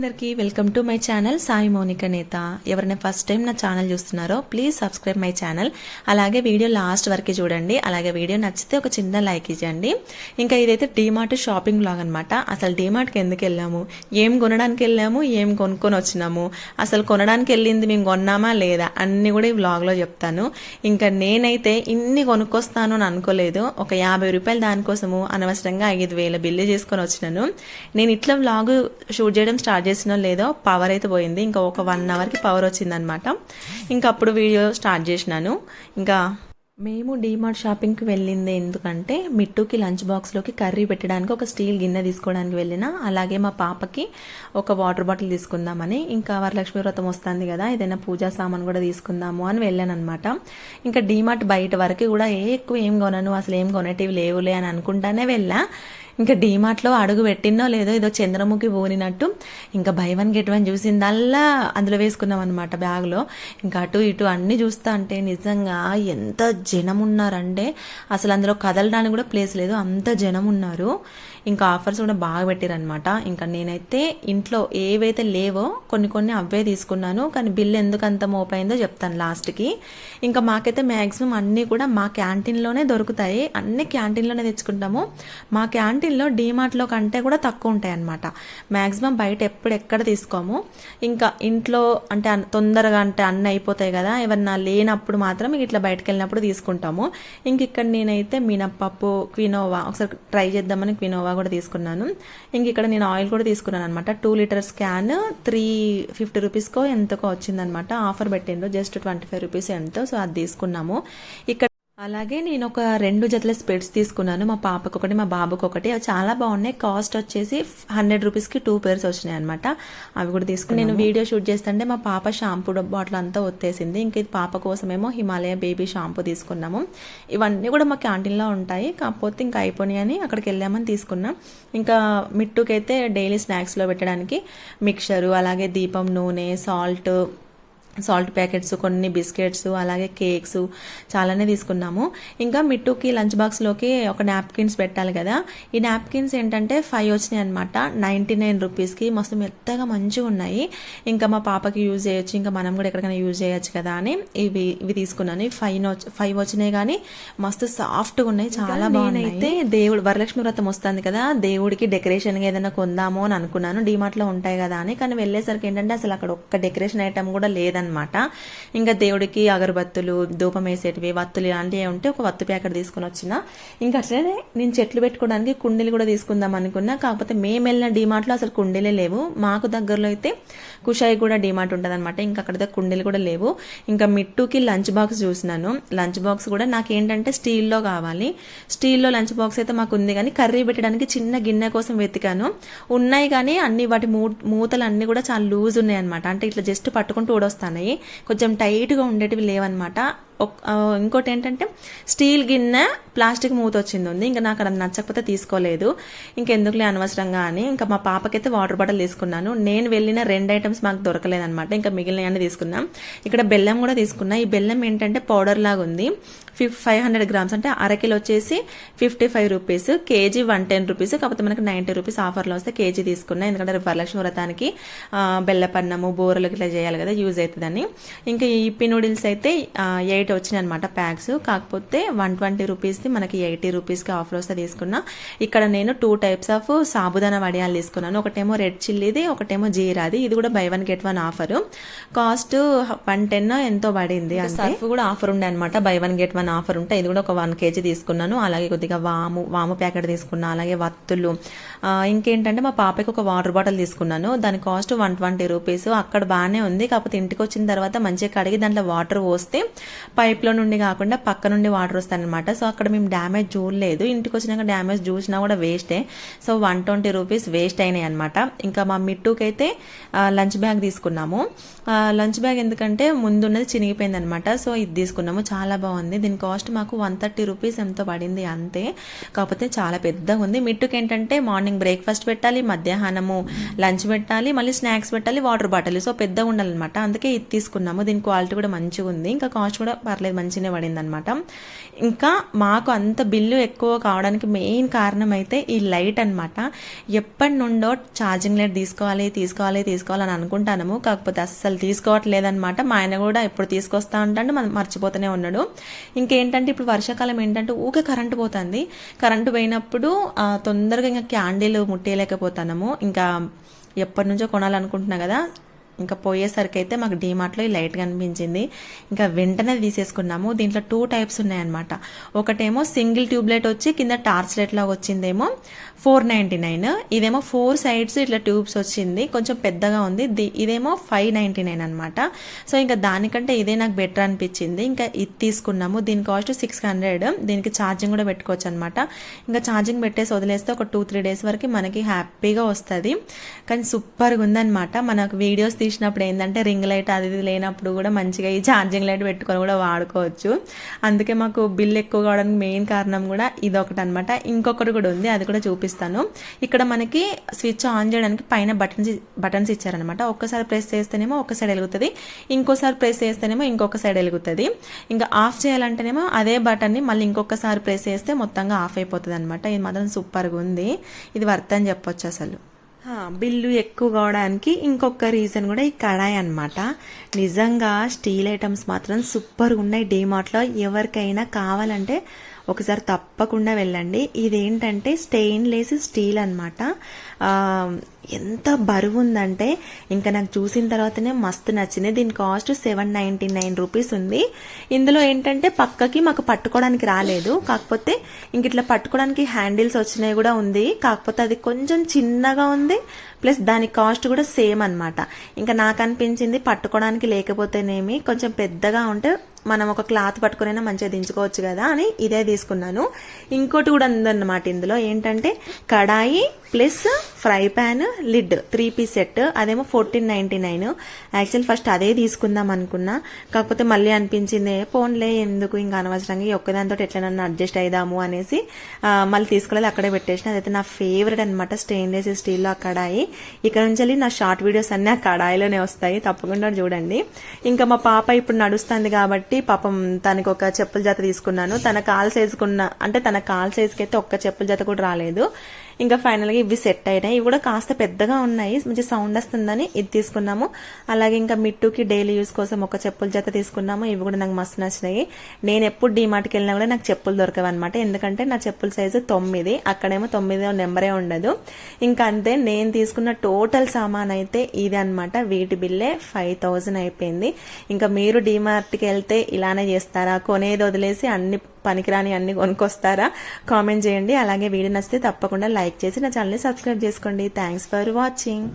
అందరికీ welcome to my channel Sai Mounika నేత. ఎవరైనా ఫస్ట్ టైం నా ఛానల్ చూస్తున్నారో ప్లీజ్ సబ్స్క్రైబ్ మై ఛానల్. అలాగే వీడియో లాస్ట్ వరకు చూడండి. అలాగే వీడియో నచ్చితే ఒక చిన్న లైక్ ఇవ్వండి. ఇంకా ఇదైతే డీమార్ట్ షాపింగ్ బ్లాగ్ అనమాట. అసలు డీమార్ట్కి ఎందుకు వెళ్ళాము, ఏం కొనడానికి వెళ్ళాము, ఏం కొనుక్కొని వచ్చినాము, అసలు కొనడానికి వెళ్ళింది మేము కొన్నామా లేదా అన్ని కూడా ఈ బ్లాగ్లో చెప్తాను. ఇంకా నేనైతే ఇన్ని కొనుక్కొస్తాను అని అనుకోలేదు. ఒక 50 రూపాయలు దానికోసము అనవసరంగా 5,000 బిల్లు చేసుకొని వచ్చినాను. నేను ఇట్లా బ్లాగ్ షూట్ చేయడం స్టార్ట్ చేసినా లేదో పవర్ అయితే పోయింది. ఇంకా ఒక 1 అవర్కి పవర్ వచ్చిందనమాట. ఇంకా అప్పుడు వీడియో స్టార్ట్ చేసినాను. ఇంకా మేము డీమార్ట్ షాపింగ్కి వెళ్ళింది ఎందుకంటే మిట్టుకి లంచ్ బాక్స్లోకి కర్రీ పెట్టడానికి ఒక స్టీల్ గిన్నె తీసుకోవడానికి వెళ్ళిన, అలాగే మా పాపకి ఒక వాటర్ బాటిల్ తీసుకుందామని, ఇంకా వరలక్ష్మి వ్రతం వస్తుంది కదా ఏదైనా పూజా సామాన్ కూడా తీసుకుందాము అని వెళ్ళాను అనమాట. ఇంకా డీమార్ట్ బయట వరకు కూడా ఎక్కువ ఏం కొనను, అసలు ఏం కొనేటివి లేవులే అని అనుకుంటానే వెళ్ళా. ఇంకా డీమార్ట్లో అడుగు పెట్టినో లేదో ఏదో చంద్రముఖి ఊనినట్టు ఇంకా బై 1 get 1 చూసిందల్లా అందులో వేసుకున్నాం అనమాట బ్యాగ్లో. ఇంకా అటు ఇటు అన్ని చూస్తా అంటే నిజంగా ఎంత జనం ఉన్నారంటే అసలు అందులో కదలడానికి కూడా ప్లేస్ లేదు, అంత జనం ఉన్నారు. ఇంకా ఆఫర్స్ కూడా బాగా పెట్టారనమాట. ఇంకా నేనైతే ఇంట్లో ఏవైతే లేవో కొన్ని అవే తీసుకున్నాను. కానీ బిల్ ఎందుకు అంత మోపైందో చెప్తాను లాస్ట్కి. ఇంకా మాకైతే మ్యాక్సిమం అన్నీ కూడా మా క్యాంటీన్లోనే దొరుకుతాయి, అన్ని క్యాంటీన్లోనే తెచ్చుకుంటాము. మా క్యాంటీన్లో డీమార్ట్లో కంటే కూడా తక్కువ ఉంటాయి అనమాట. మ్యాక్సిమం బయట ఎక్కడ తీసుకోము. ఇంకా ఇంట్లో అంటే తొందరగా అంటే అన్నీ అయిపోతాయి కదా, ఏమన్నా లేనప్పుడు మాత్రం ఇట్లా బయటకు వెళ్ళినప్పుడు తీసుకుంటాము. ఇంక ఇక్కడ నేనైతే మినప్పప్పు, క్వినోవా ఒకసారి ట్రై చేద్దామని క్వినోవా కూడా తీసుకున్నాను. ఇంక ఇక్కడ నేను ఆయిల్ కూడా తీసుకున్నాను అనమాట. 2 లీటర్స్ క్యాన్ 350 రూపీస్కో ఎంతకో వచ్చిందనమాట. ఆఫర్ పెట్టిండ్రు జస్ట్ 25 రూపీస్ ఎంతో, సో అది తీసుకున్నాము. ఇక్కడ అలాగే నేను ఒక 2 జతల స్పెట్స్ తీసుకున్నాను. మా పాపకు ఒకటి, మా బాబుకి ఒకటి. అవి చాలా బాగున్నాయి. కాస్ట్ వచ్చేసి 100 రూపీస్కి 2 పేర్స్ వచ్చినాయి అనమాట. అవి కూడా తీసుకుని నేను వీడియో షూట్ చేస్తుంటే మా పాప షాంపూ బాటిల్ అంతా ఒత్తేసింది. ఇంక ఇది పాప కోసమేమో హిమాలయ బేబీ షాంపూ తీసుకున్నాము. ఇవన్నీ కూడా మా క్యాంటీన్లో ఉంటాయి, కాకపోతే ఇంకా అయిపోయినాయి అని అక్కడికి వెళ్ళామని తీసుకున్నాం. ఇంకా మిట్టుకైతే డైలీ స్నాక్స్లో పెట్టడానికి మిక్చరు, అలాగే దీపం నూనె, సాల్ట్ ప్యాకెట్స్, కొన్ని బిస్కెట్స్, అలాగే కేక్స్ చాలానే తీసుకున్నాము. ఇంకా మిట్టుకి లంచ్ బాక్స్లోకి ఒక నాప్కిన్స్ పెట్టాలి కదా. ఈ నాప్కిన్స్ ఏంటంటే 5 వచ్చినాయి అనమాట. 99 రూపీస్కి మస్తు మెత్తగా మంచిగా ఉన్నాయి. ఇంకా మా పాపకి యూజ్ చేయొచ్చు, ఇంకా మనం కూడా ఎక్కడికైనా యూజ్ చేయొచ్చు కదా అని ఇవి తీసుకున్నాను. 5 వచ్చినాయి కానీ మస్తు సాఫ్ట్గా ఉన్నాయి, చాలా బాగున్నాయి. అయితే దేవుడు వరలక్ష్మి వ్రతం వస్తుంది కదా, దేవుడికి డెకరేషన్గా ఏదైనా కొందాము అని అనుకున్నాను. డీమార్ట్లో ఉంటాయి కదా అని. కానీ వెళ్ళేసరికి ఏంటంటే అసలు అక్కడ ఒక్క డెకరేషన్ ఐటమ్ కూడా లేదనమాట. ఇంకా దేవుడికి అగరబత్తులు, ధూపం వేసేటివి, వత్తులు ఇలాంటివి ఉంటే ఒక వత్తు ప్యాకెట్ తీసుకుని వచ్చిన. ఇంకా అట్లనే నేను చెట్లు పెట్టుకోవడానికి కుండీలు కూడా తీసుకుందాం అనుకున్నా. కాకపోతే మేము వెళ్ళిన డీమార్ట్లో అసలు కుండీలే లేవు. మాకు దగ్గరలో అయితే కుషాయి కూడా డీమార్ట్ ఉంటుంది అనమాట. ఇంకా అక్కడైతే కుండీలు కూడా లేవు. ఇంకా మిట్టుకి లంచ్ బాక్స్ చూసినాను. లంచ్ బాక్స్ కూడా నాకేంటంటే స్టీల్లో కావాలి. స్టీల్లో లంచ్ బాక్స్ అయితే మాకు ఉంది, కానీ కర్రీ పెట్టడానికి చిన్న గిన్నె కోసం వెతికాను. ఉన్నాయి కానీ అన్ని వాటి మూతలు అన్ని కూడా చాలా లూజ్ ఉన్నాయి అనమాట. అంటే ఇట్లా జస్ట్ పట్టుకుంటూ ఊడొస్తాను, కొంచెం టైట్గా ఉండేటివి లేవన్నమాట. ఇంకోటి ఏంటంటే స్టీల్ గిన్నె ప్లాస్టిక్ మూత ఉంది. ఇంకా నాకు అది నచ్చకపోతే తీసుకోలేదు, ఇంకెందుకులే అనవసరంగా అని. ఇంకా మా పాపకైతే వాటర్ బాటిల్ తీసుకున్నాను. నేను వెళ్ళిన 2 ఐటమ్స్ మాకు దొరకలేదనమాట. ఇంకా మిగిలిన అన్ని తీసుకున్నాం. ఇక్కడ బెల్లం కూడా తీసుకున్నా. ఈ బెల్లం ఏంటంటే పౌడర్ లాగా ఉంది. 500 గ్రామ్స్ అంటే అరకిలో వచ్చేసి 55 రూపీస్, కేజీ 110 రూపీస్. కాకపోతే మనకి 90 రూపీస్ ఆఫర్లో వస్తే కేజీ తీసుకున్నా. ఎందుకంటే వరలక్ష్మి వ్రతానికి బెల్లపన్నము, బోరలకు ఇట్లా చేయాలి కదా, యూజ్ అవుతుందని. ఇంకా ఈ ఇప్పి నూడిల్స్ అయితే 8 వచ్చినాయి అనమాట ప్యాక్స్. కాకపోతే 120 రూపీస్ది మనకి 80 రూపీస్కి ఆఫర్ వస్తే తీసుకున్నా. ఇక్కడ నేను 2 టైప్స్ ఆఫ్ సాబుదానా వడియాలు తీసుకున్నాను. ఒకటేమో రెడ్ చిల్లీది, ఒకటేమో జీరాది. ఇది కూడా బై 1 get 1 ఆఫర్. కాస్ట్ 110 ఎంతో పడింది. సర్ఫ్ కూడా ఆఫర్ ఉండే అనమాట. బై 1 get 1 ఆఫర్ ఉంటే ఇది కూడా ఒక 1 kg తీసుకున్నాను. అలాగే కొద్దిగా వాము ప్యాకెట్ తీసుకున్నా, అలాగే వత్తులు. ఇంకేంటంటే మా పాపకి ఒక వాటర్ బాటిల్ తీసుకున్నాను. దాని కాస్ట్ 120 రూపీస్. అక్కడ బాగానే ఉంది. కాకపోతే ఇంటికి వచ్చిన తర్వాత మంచిగా కడిగి దాంట్లో వాటర్ పోస్తే పైప్లో నుండి కాకుండా పక్క నుండి వాటర్ వస్తాయన్నమాట. సో అక్కడ మేము డ్యామేజ్ చూడలేదు. ఇంటికి వచ్చినాక డ్యామేజ్ చూసినా కూడా వేస్టే. సో 120 రూపీస్ వేస్ట్ అయినాయి అనమాట. ఇంకా మా మిట్టుకైతే లంచ్ బ్యాగ్ తీసుకున్నాము. లంచ్ బ్యాగ్ ఎందుకంటే ముందున్నది చినిగిపోయింది అనమాట. సో ఇది తీసుకున్నాము, చాలా బాగుంది. దీని దీని కాస్ట్ మాకు 130 రూపీస్ ఎంతో పడింది అంతే. కాకపోతే చాలా పెద్దగా ఉంది. మిట్టుకు ఏంటంటే మార్నింగ్ బ్రేక్ఫాస్ట్ పెట్టాలి, మధ్యాహ్నము లంచ్ పెట్టాలి, మళ్ళీ స్నాక్స్ పెట్టాలి, వాటర్ బాటిల్. సో పెద్దగా ఉండాలన్నమాట. అందుకే ఇది తీసుకున్నాము. దీని క్వాలిటీ కూడా మంచిగా ఉంది, ఇంకా కాస్ట్ కూడా పర్లేదు మంచిగానే పడింది అనమాట. ఇంకా మాకు అంత బిల్లు ఎక్కువ కావడానికి మెయిన్ కారణం అయితే ఈ లైట్ అనమాట. ఎప్పటి నుండో ఛార్జింగ్ లైట్ తీసుకోవాలని అనుకుంటాము, కాకపోతే అస్సలు తీసుకోవట్లేదన్నమాట. మా ఆయన కూడా ఎప్పుడు తీసుకొస్తా ఉంటాడు, మనం మర్చిపోతూనే ఉన్నాడు. ఇంకేంటంటే ఇప్పుడు వర్షాకాలం ఏంటంటే ఊకే కరెంటు పోతుంది. కరెంటు పోయినప్పుడు తొందరగా ఇంకా క్యాండిల్ ముట్టేయలేకపోతాము. ఇంకా ఎప్పటి నుంచో కొనాలనుకుంటున్నా కదా, ఇంకా పోయేసరికి అయితే మాకు డీమార్ట్లో ఈ లైట్ కనిపించింది. ఇంకా వెంటనే తీసేసుకున్నాము. దీంట్లో 2 టైప్స్ ఉన్నాయన్నమాట. ఒకటేమో సింగిల్ ట్యూబ్ లైట్ వచ్చి కింద టార్చ్ లైట్ లాగా వచ్చిందేమో 499, ఇదేమో 4 సైడ్స్ ఇట్లా ట్యూబ్స్ వచ్చింది, కొంచెం పెద్దగా ఉంది. ఇదేమో 599 అనమాట. సో ఇంకా దానికంటే ఇదే నాకు బెటర్ అనిపించింది. ఇంకా ఇది తీసుకున్నాము. దీని కాస్ట్ 600. దీనికి ఛార్జింగ్ కూడా పెట్టుకోవచ్చు అనమాట. ఇంకా ఛార్జింగ్ పెట్టేసి వదిలేస్తే ఒక 2-3 డేస్ వరకు మనకి హ్యాపీగా వస్తుంది. కానీ సూపర్గా ఉందన్నమాట. మనకు వీడియోస్ తీసినప్పుడు ఏంటంటే రింగ్ లైట్ అది లేనప్పుడు కూడా మంచిగా ఈ ఛార్జింగ్ లైట్ పెట్టుకొని కూడా వాడుకోవచ్చు. అందుకే మాకు బిల్ ఎక్కువ కావడానికి మెయిన్ కారణం కూడా ఇదొకటి అనమాట. ఇంకొకటి కూడా ఉంది, అది కూడా చూపిస్తాను. ఇక్కడ మనకి స్విచ్ ఆన్ చేయడానికి పైన బటన్స్ ఇచ్చారనమాట. ఒక్కసారి ప్రెస్ చేస్తేనేమో ఒక సైడ్ వెలుగుతుంది, ఇంకోసారి ప్రెస్ చేస్తేనేమో ఇంకొక సైడ్ వెలుగుతుంది. ఇంకా ఆఫ్ చేయాలంటేనేమో అదే బటన్ని మళ్ళీ ఇంకొకసారి ప్రెస్ చేస్తే మొత్తంగా ఆఫ్ అయిపోతుంది అనమాట. ఇది మాత్రం సూపర్గా ఉంది. ఇది వర్త్ అని చెప్పొచ్చు అసలు. బిల్లు ఎక్కువ కావడానికి ఇంకొక రీజన్ కూడా ఈ కడాయి అనమాట. నిజంగా స్టీల్ ఐటమ్స్ మాత్రం సూపర్గా ఉన్నాయి డీమార్ట్లో. ఎవరికైనా కావాలంటే ఒకసారి తప్పకుండా వెళ్ళండి. ఇదేంటంటే స్టెయిన్లెస్ స్టీల్ అనమాట. ఎంత బరువు ఉందంటే ఇంకా నాకు చూసిన తర్వాతనే మస్తు నచ్చింది. దీని కాస్ట్ 799 రూపీస్ ఉంది. ఇందులో ఏంటంటే పక్కకి మాకు పట్టుకోవడానికి రాలేదు, కాకపోతే ఇంక ఇట్లా పట్టుకోవడానికి హ్యాండిల్స్ వచ్చినాయి కూడా ఉంది. కాకపోతే అది కొంచెం చిన్నగా ఉంది, ప్లస్ దాని కాస్ట్ కూడా సేమ్ అనమాట. ఇంకా నాకు అనిపించింది పట్టుకోవడానికి లేకపోతేనేమి కొంచెం పెద్దగా ఉంటే మనం ఒక క్లాత్ పట్టుకునైనా మంచిగా దించుకోవచ్చు కదా అని ఇదే తీసుకున్నాను. ఇంకోటి కూడా ఉందన్నమాట. ఇందులో ఏంటంటే kadai plus fry pan lid 3 piece set. అదేమో 1499. యాక్చువల్ ఫస్ట్ అదే తీసుకుందాం అనుకున్నా, కాకపోతే మళ్ళీ అనిపించింది పోన్లే ఎందుకు ఇంకా అనవసరంగా ఈ ఒక్కదానితో ఎట్లనన్నా అడ్జస్ట్ అయిదాము అనేసి మళ్ళీ తీసుకోలేదు, అక్కడే పెట్టేసిన. అదైతే నా ఫేవరెట్ అనమాట, స్టెయిన్లెస్ స్టీల్లో ఆ కడాయి. ఇక్కడ నుంచి నా షార్ట్ వీడియోస్ అన్ని ఆ కడాయిలోనే వస్తాయి, తప్పకుండా చూడండి. ఇంకా మా పాప ఇప్పుడు నడుస్తుంది కాబట్టి పాపం తనకి ఒక చెప్పుల జత తీసుకున్నాను. తన కాల్ సైజుకి అయితే ఒక్క చెప్పుల జత కూడా రాలేదు. ఇంకా ఫైనల్గా ఇవి సెట్ అయినాయి. ఇవి కూడా కాస్త పెద్దగా ఉన్నాయి, మంచి సౌండ్ వస్తుందని ఇది తీసుకున్నాము. అలాగే ఇంకా మిట్టుకి డైలీ యూస్ కోసం ఒక చెప్పుల జత తీసుకున్నాము. ఇవి కూడా నాకు మస్తు నచ్చినాయి. నేను ఎప్పుడు డీమార్ట్కి వెళ్ళినా కూడా నాకు చెప్పులు దొరకవు అనమాట, ఎందుకంటే నా చెప్పుల సైజు 9, అక్కడేమో 9 నెంబరే ఉండదు. ఇంకా అంతే. నేను తీసుకున్న టోటల్ సామాన్ అయితే ఇది అనమాట. వీటి బిల్లే 5000 అయిపోయింది. ఇంకా మీరు డీమార్ట్కి వెళ్తే ఇలానే చేస్తారా, కొనేది వదిలేసి అన్ని పనికిరాని అన్ని కొనుక్కొస్తారా? కామెంట్ చేయండి. అలాగే వీడియో నచ్చితే తప్పకుండా లైక్ చేసి నా ఛానల్ని సబ్స్క్రైబ్ చేసుకోండి. Thanks for watching.